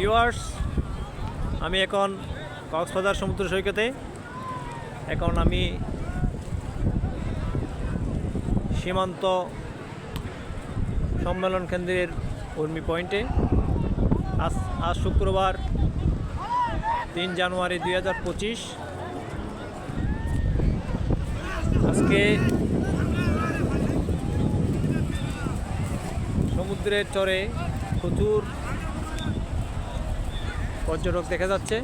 Viewers, আমি এখন কক্সবাজার সমুদ্র সৈকতে। এখন আমি সীমান্ত সম্মেলন কেন্দ্রের উর্মি পয়েন্টে। আজ শুক্রবার 3 জানুয়ারি 2025। আজকে সমুদ্রের চরে প্রচুর পর্যটক দেখা যাচ্ছে।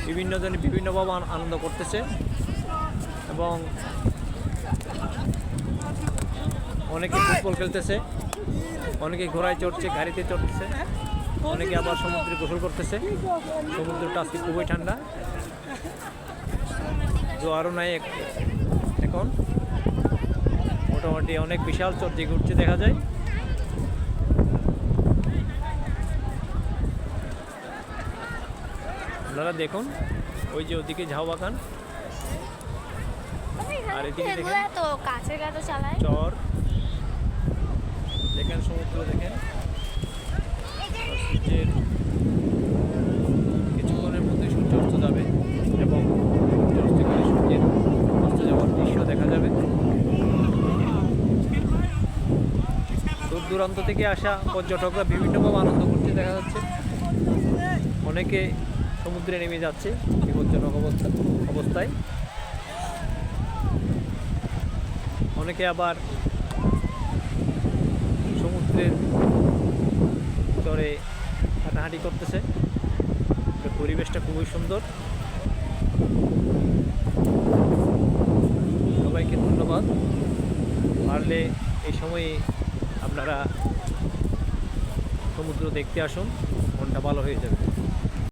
বিভিন্ন জনে বিভিন্নভাবে আনন্দ করতেছে এবং অনেকে ফুটবল খেলতেছে, অনেকে ঘোড়ায় চড়ছে, গাড়িতে চড়তেছে, অনেকে আবার সমুদ্রে গোসল করতেছে। সমুদ্রটা আজকে খুবই ঠান্ডা, জোয়ারও নাই এখন। মোটামুটি অনেক বিশাল চর জেগে উঠছে দেখা যায়। আপনারা দেখুন, ওই যে ওদিকে ঝাউ বাগান, আর এদিকে দেখেন চর, দেখেন সমুদ্র, দেখেন সূর্যের কিছুক্ষণের মধ্যে সূর্য অস্ত যাবে এবং সূর্য অস্ত গেলে সূর্যের অস্ত যাওয়ার দৃশ্য দেখা যাবে। দূর দূরান্ত থেকে আসা পর্যটকরা বিভিন্নভাবে আনন্দ করতে দেখা যাচ্ছে। অনেকে সমুদ্রে নেমে যাচ্ছে বিপজ্জনক অবস্থায়, অনেকে আবার সমুদ্রের চরে হাঁটাহাঁটি করতেছে। পরিবেশটা খুবই সুন্দর। সবাইকে ধন্যবাদ। পারলে এই সময়ে আপনারা সমুদ্র দেখতে আসুন, মনটা ভালো হয়ে যাবে।